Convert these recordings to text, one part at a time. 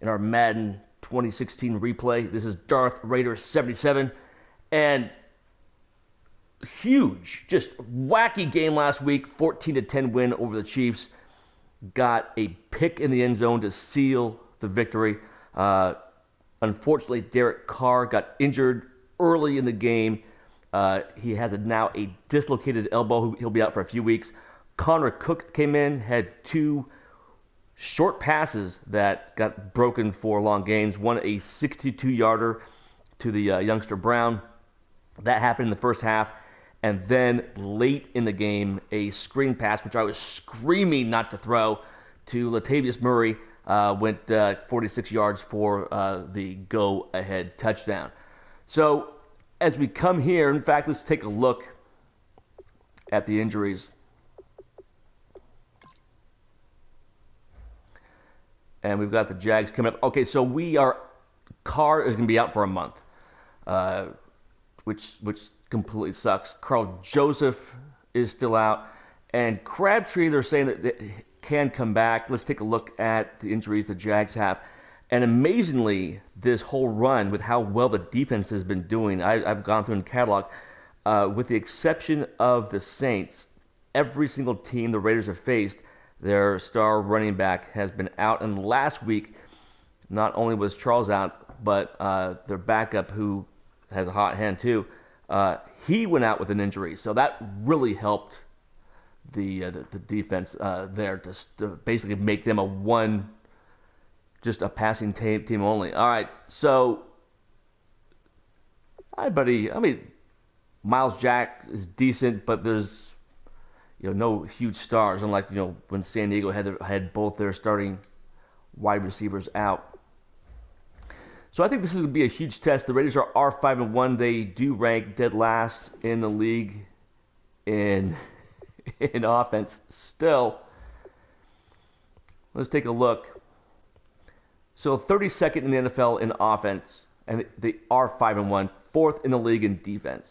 in our Madden 2016 replay. This is Darth Raider 77, and huge, just wacky game last week. 14-10 win over the Chiefs. Got a pick in the end zone to seal the victory. Unfortunately, Derek Carr got injured early in the game. He has now a dislocated elbow. He'll be out for a few weeks. Connor Cook came in, had two short passes that got broken for long gains. One, a 62-yarder to the youngster Brown. That happened in the first half. And then late in the game, a screen pass, which I was screaming not to throw, to Latavius Murray, went 46 yards for the go-ahead touchdown. So as we come here, in fact, let's take a look at the injuries. And we've got the Jags coming up. Okay, so Carr is going to be out for a month, which completely sucks. Carl Joseph is still out. And Crabtree, they're saying that can come back. Let's take a look at the injuries the Jags have. And amazingly, this whole run, with how well the defense has been doing, I've gone through and cataloged, with the exception of the Saints, every single team the Raiders have faced, their star running back has been out. And last week, not only was Charles out, but their backup, who has a hot hand too, he went out with an injury. So that really helped the defense there to basically make them just a passing team only. All right, so Miles Jack is decent, but there's no huge stars, unlike when San Diego had both their starting wide receivers out. So I think this is going to be a huge test. The Raiders are 5-1. They do rank dead last in the league in offense. Still, let's take a look. So 32nd in the NFL in offense, and they are 5-1, fourth in the league in defense.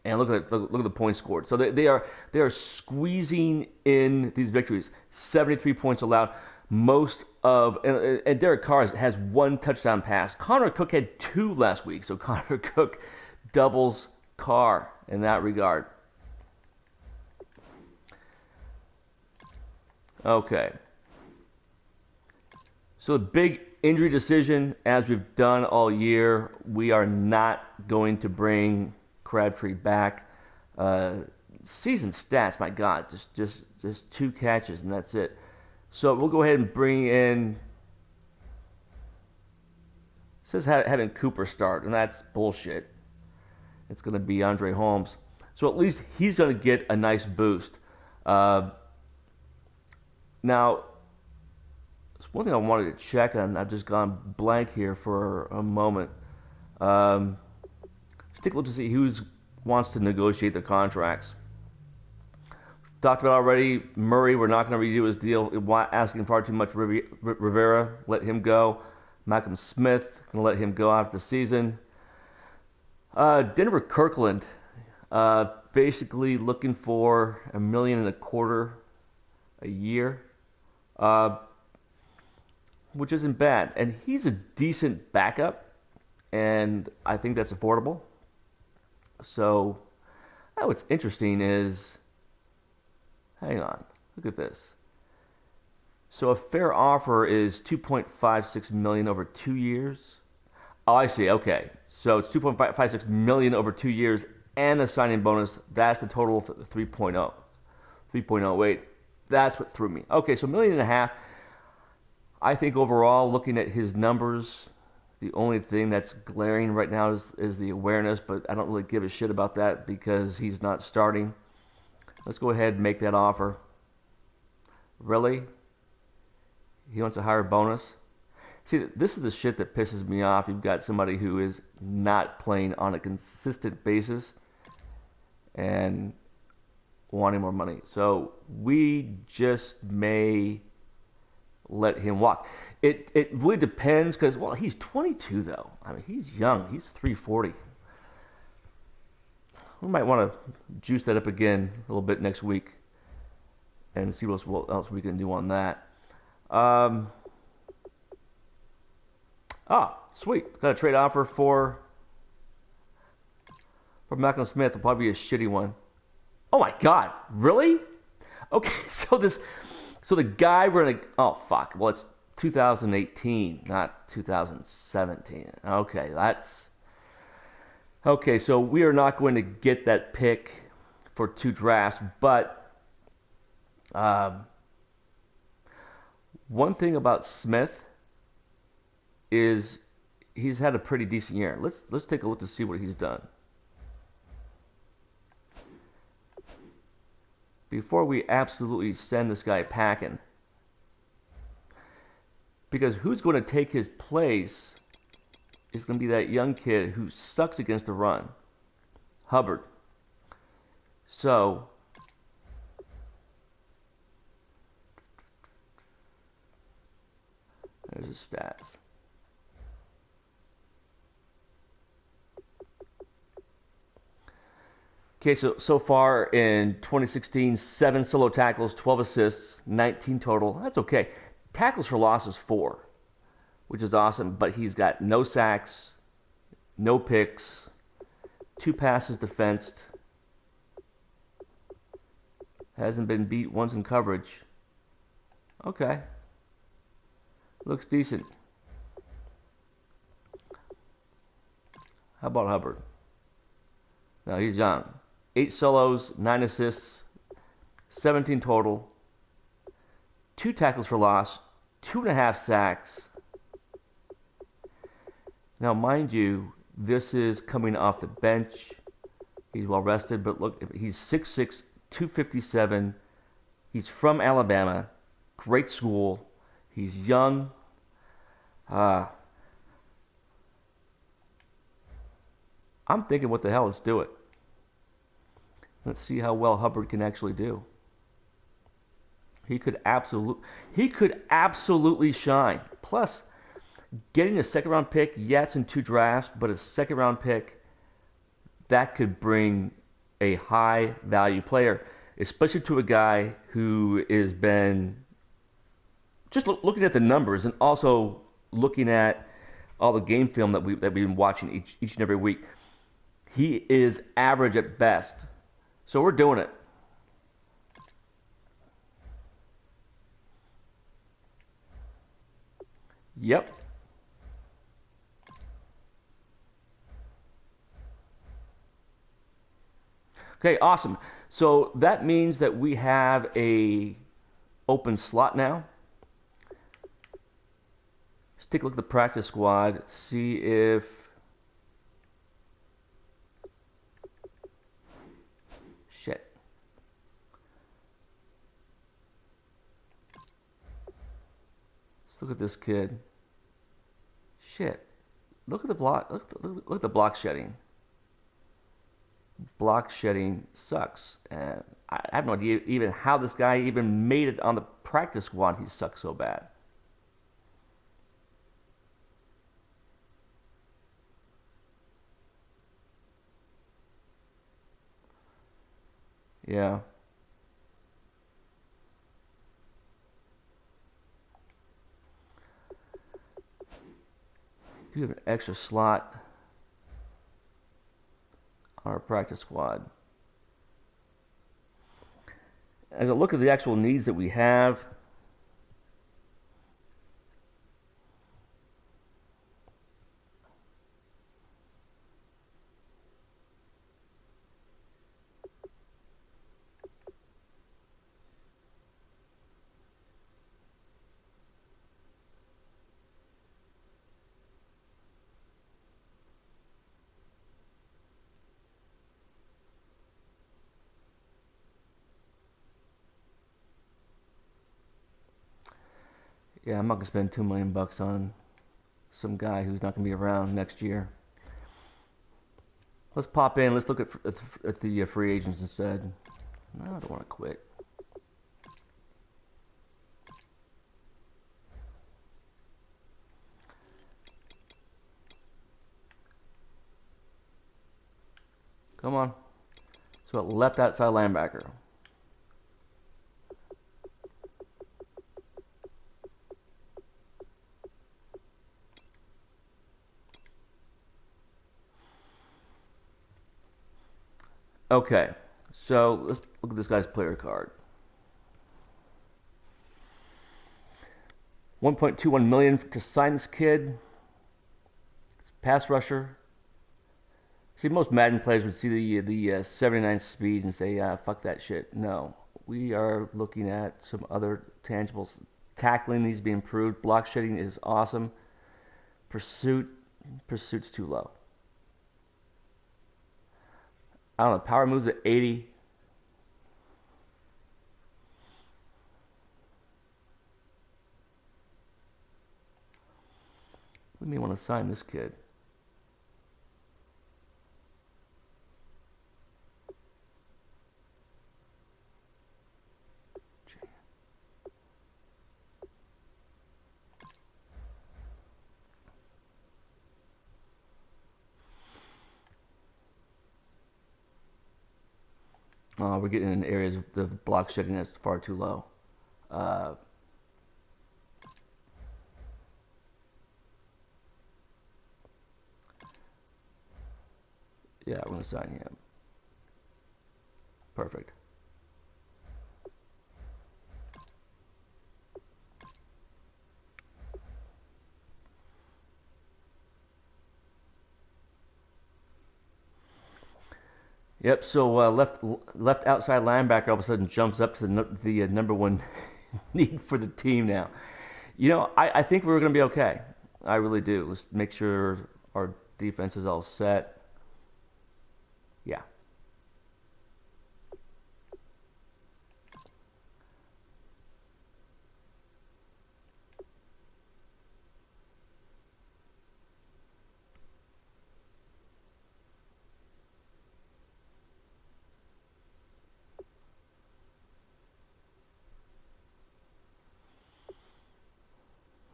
And look at the points scored. So they are squeezing in these victories. 73 points allowed. And Derek Carr has one touchdown pass. Connor Cook had two last week, so Connor Cook doubles Carr in that regard. Okay. So the big injury decision, as we've done all year, we are not going to bring Crabtree back. Season stats, my God, just 2 catches and that's it. So we'll go ahead and bring in. It says having Cooper start, and that's bullshit. It's going to be Andre Holmes. So at least he's going to get a nice boost. Now, there's one thing I wanted to check on. I've just gone blank here for a moment. Let's take a look to see who wants to negotiate the contracts. Talked about already, Murray, we're not going to redo his deal. Asking far too much. Rivera, let him go. Malcolm Smith, going to let him go after the season. Denver Kirkland, basically looking for $1.25 million a year, which isn't bad. And he's a decent backup, and I think that's affordable. So, what's interesting is, hang on, look at this. So a fair offer is $2.56 million over 2 years. Oh, I see. Okay, so it's $2.56 million over 2 years and a signing bonus. That's the total of 3.0. 3.08. That's what threw me. Okay, so $1.5 million. I think overall, looking at his numbers, the only thing that's glaring right now is the awareness, but I don't really give a shit about that because he's not starting. Let's go ahead and make that offer. Really? He wants a higher bonus? See, this is the shit that pisses me off. You've got somebody who is not playing on a consistent basis and wanting more money. So we just may let him walk. It really depends because, well, he's 22 though. I mean, he's young. He's 340. We might want to juice that up again a little bit next week and see what else we can do on that. Ah, sweet. Got a trade offer for Malcolm Smith. Will probably be a shitty one. Oh my God, really? Okay, so the guy we're gonna. Oh fuck. Well, it's 2018, not 2017. Okay, that's okay. So we are not going to get that pick for 2 drafts, but um, one thing about Smith is he's had a pretty decent year. Let's take a look to see what he's done before we absolutely send this guy packing. Because who's going to take his place is going to be that young kid who sucks against the run, Hubbard. So there's his stats. Okay, so far in 2016, 7 solo tackles, 12 assists, 19 total. That's okay. Tackles for loss is 4, which is awesome. But he's got no sacks, no picks, 2 passes defensed. Hasn't been beat once in coverage. Okay, looks decent. How about Hubbard? No, he's young. 8 solos, 9 assists, 17 total, 2 tackles for loss, 2.5 sacks. Now, mind you, this is coming off the bench. He's well rested, but look, he's 6'6", 257. He's from Alabama. Great school. He's young. I'm thinking, what the hell? Let's do it. Let's see how well Hubbard can actually do. He could absolutely shine. Plus, getting a second-round pick, yeah, it's in 2 drafts, but a second-round pick, that could bring a high-value player, especially to a guy who has been just looking at the numbers and also looking at all the game film that we've been watching each and every week. He is average at best. So we're doing it. Yep. Okay, awesome. So that means that we have a open slot now. Let's take a look at the practice squad, see if shit. Let's look at this kid. Shit. Look at the block. Look at the block shedding. Block shedding sucks. And I have no idea even how this guy even made it on the practice squad. He sucks so bad. Yeah. Do have an extra slot on our practice squad. As I look at the actual needs that we have, yeah, I'm not gonna spend $2 million on some guy who's not gonna be around next year. Let's pop in. Let's look at the free agents instead. No, I don't want to quit. Come on. So left outside linebacker. Okay, so let's look at this guy's player card. 1.21 million to sign this kid. Pass rusher. See, most Madden players would see the 79 speed and say, fuck that shit. No, we are looking at some other tangibles. Tackling needs to be improved. Block shedding is awesome. Pursuit's too low. I don't know. Power moves at 80. We may want to sign this kid. We're getting in areas of the block shedding that's far too low. Uh, yeah, I'm going to sign him. Perfect. Yep. So left outside linebacker all of a sudden jumps up to the number one need for the team now. You know, I think we're going to be okay. I really do. Let's make sure our defense is all set. Yeah.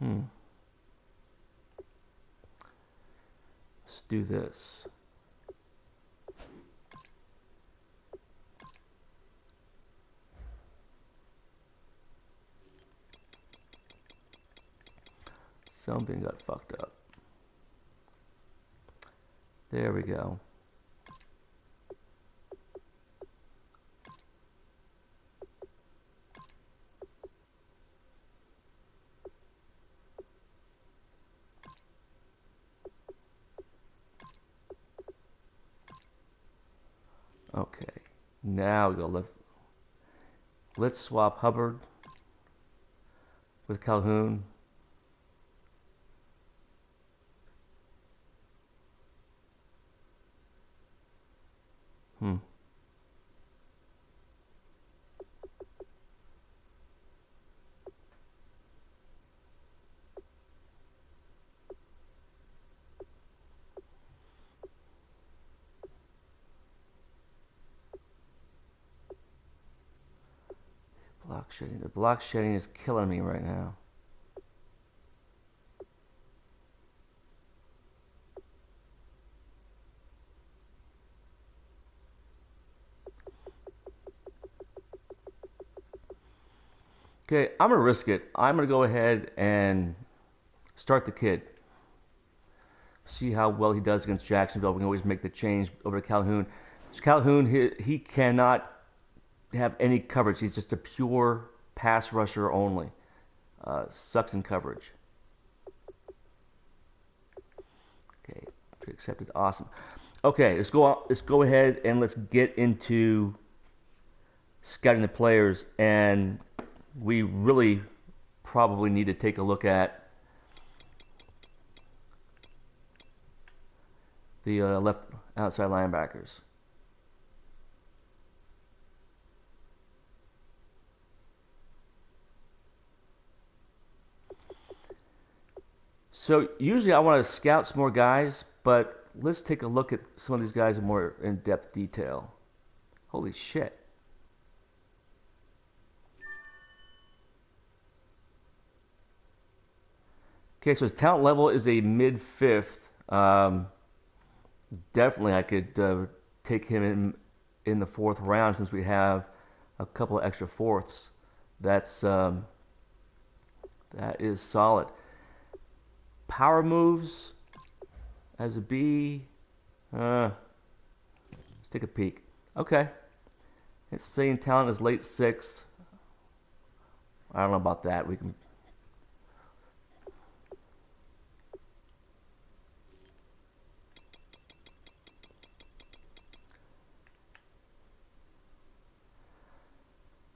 Hmm. Let's do this. Something got fucked up. There we go. Okay. Now we go left. Let's swap Hubbard with Calhoun. Hmm. Block shedding. The block shedding is killing me right now. Okay, I'm gonna risk it. I'm gonna go ahead and start the kid. See how well he does against Jacksonville. We can always make the change over to Calhoun. Calhoun, he cannot have any coverage. He's just a pure pass rusher only. Sucks in coverage. Okay, accepted. Awesome. Okay, let's go ahead and let's get into scouting the players, and we really probably need to take a look at the left outside linebackers. So usually I want to scout some more guys, but let's take a look at some of these guys in more in-depth detail. Holy shit. Okay, so his talent level is a mid-fifth. Definitely I could take him in the fourth round since we have a couple of extra fourths. That's that is solid. Power moves as a B. Let's take a peek. Okay. It's saying talent is late sixth. I don't know about that. We can.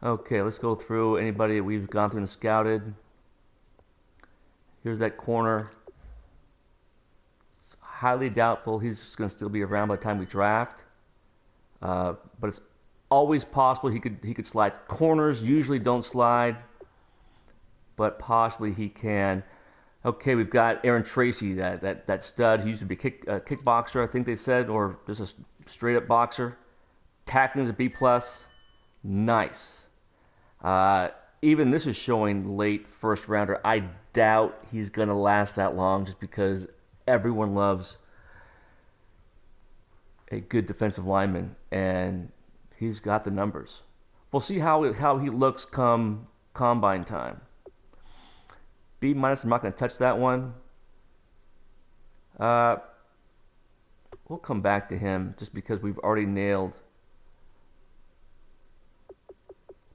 Okay, let's go through anybody that we've gone through and scouted. Here's that corner. It's highly doubtful he's just going to still be around by the time we draft. But it's always possible he could slide. Corners usually don't slide, but possibly he can. Okay, we've got Aaron Tracy, that stud. He used to be a kickboxer, I think they said, or just a straight up boxer. Tackling is a B plus. Nice. Even this is showing late first rounder. I doubt he's going to last that long just because everyone loves a good defensive lineman, and he's got the numbers. We'll see how he looks come combine time. B minus, I'm not going to touch that one. Uh, we'll come back to him just because we've already nailed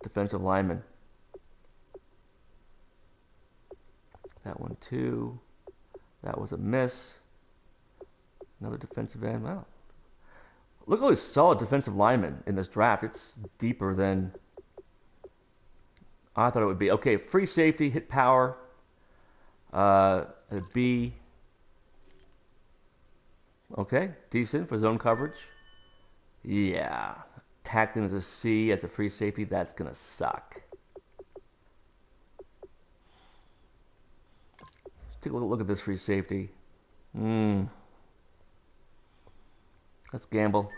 defensive lineman. That one too. That was a miss. Another defensive end. Wow. Look at all these solid defensive linemen in this draft. It's deeper than I thought it would be. Okay, free safety, hit power. A B. Okay, decent for zone coverage. Yeah. Tackling as a C as a free safety, that's going to suck. Let's take a look at this free safety. Let's gamble.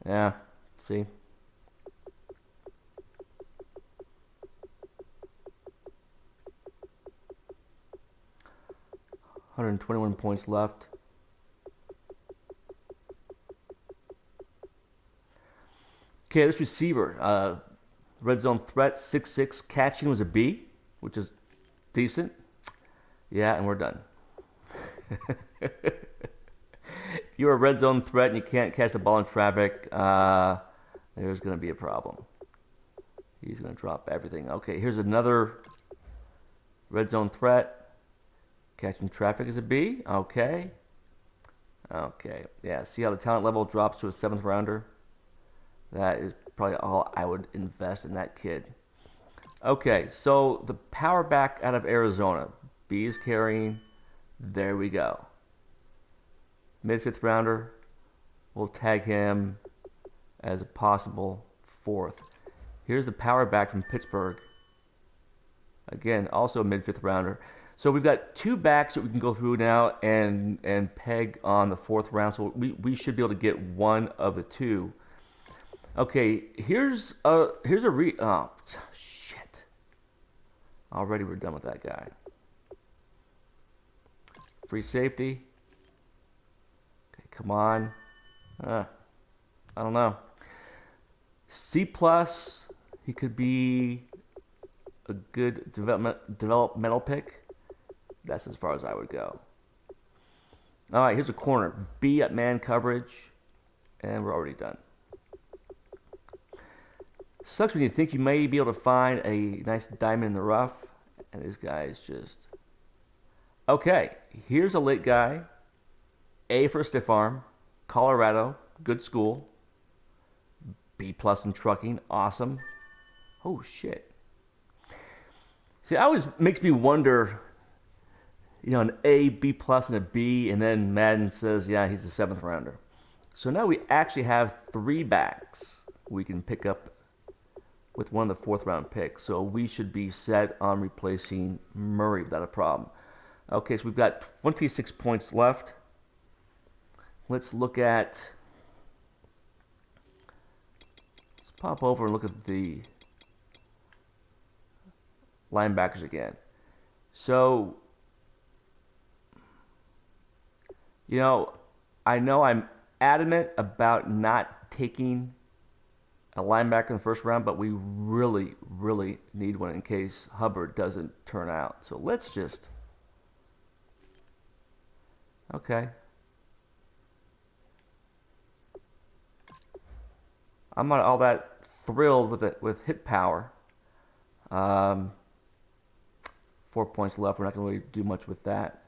Yeah, see. $121 points left. Okay, this receiver, red zone threat, 6'6", catching was a B, which is decent. Yeah, and we're done. If you're a red zone threat and you can't catch the ball in traffic, there's going to be a problem. He's going to drop everything. Okay, here's another red zone threat. Catching traffic is a B. Okay. Okay. Yeah, see how the talent level drops to a 7th rounder? That is probably all I would invest in that kid. Okay, so the power back out of Arizona. B is carrying. There we go. Mid-5th rounder. We'll tag him as a possible 4th. Here's the power back from Pittsburgh. Again, also a mid-5th rounder. So we've got 2 backs that we can go through now and peg on the 4th round. So we should be able to get one of the 2. Okay, here's a oh shit. Already we're done with that guy. Free safety. Okay, come on. I don't know. C plus. He could be a good developmental pick. That's as far as I would go. All right, here's a corner. B at man coverage, and we're already done. Sucks when you think you may be able to find a nice diamond in the rough, and this guy's just... Okay, here's a late guy. A for a stiff arm. Colorado, good school. B plus in trucking, awesome. Oh, shit. See, it always makes me wonder, you know, an A, B plus, and a B, and then Madden says, yeah, he's a 7th rounder. So now we actually have 3 backs we can pick up with one of the 4th round picks. So we should be set on replacing Murray without a problem. Okay, so we've got 26 points left. Let's look at... Let's pop over and look at the linebackers again. So, you know I'm adamant about not taking a linebacker in the 1st round, but we really, really need one in case Hubbard doesn't turn out. So let's just... Okay. I'm not all that thrilled with it with hit power. Um, 4 points left. We're not going to really do much with that.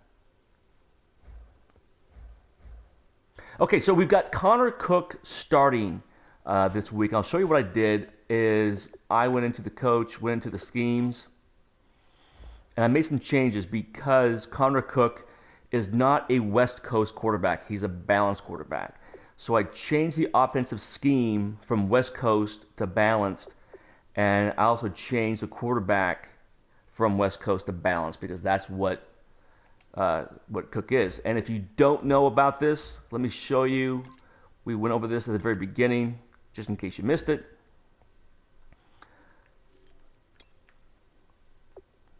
Okay, so we've got Connor Cook starting this week. I'll show you what I did. Is I went into the coach, went into the schemes, and I made some changes because Connor Cook is not a West Coast quarterback. He's a balanced quarterback. So I changed the offensive scheme from West Coast to balanced, and I also changed the quarterback from West Coast to balanced because that's what Cook is. And if you don't know about this, let me show you. We went over this at the very beginning, just in case you missed it.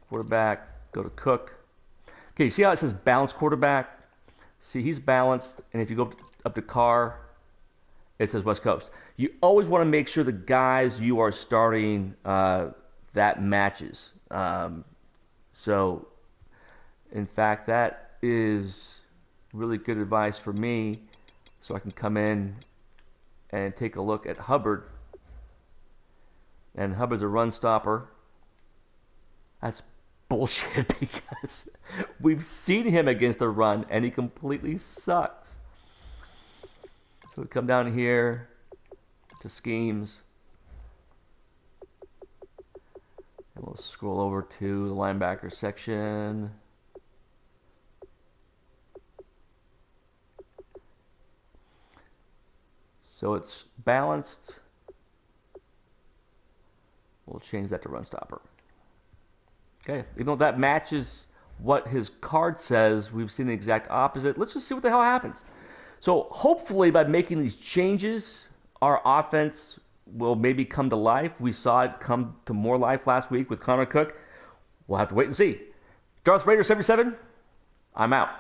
Quarterback, go to Cook. Okay, see how it says balanced quarterback? See, he's balanced, and if you go up to Carr, it says West Coast. You always want to make sure the guys you are starting that matches. So, in fact, that is really good advice for me, so I can come in and take a look at Hubbard. And Hubbard's a run stopper. That's bullshit because we've seen him against the run and he completely sucks. So we come down here to schemes and we'll scroll over to the linebacker section. So it's balanced. We'll change that to run stopper. Okay, even though that matches what his card says, we've seen the exact opposite. Let's just see what the hell happens. So hopefully by making these changes, our offense will maybe come to life. We saw it come to more life last week with Connor Cook. We'll have to wait and see. Darth Raider 77, I'm out.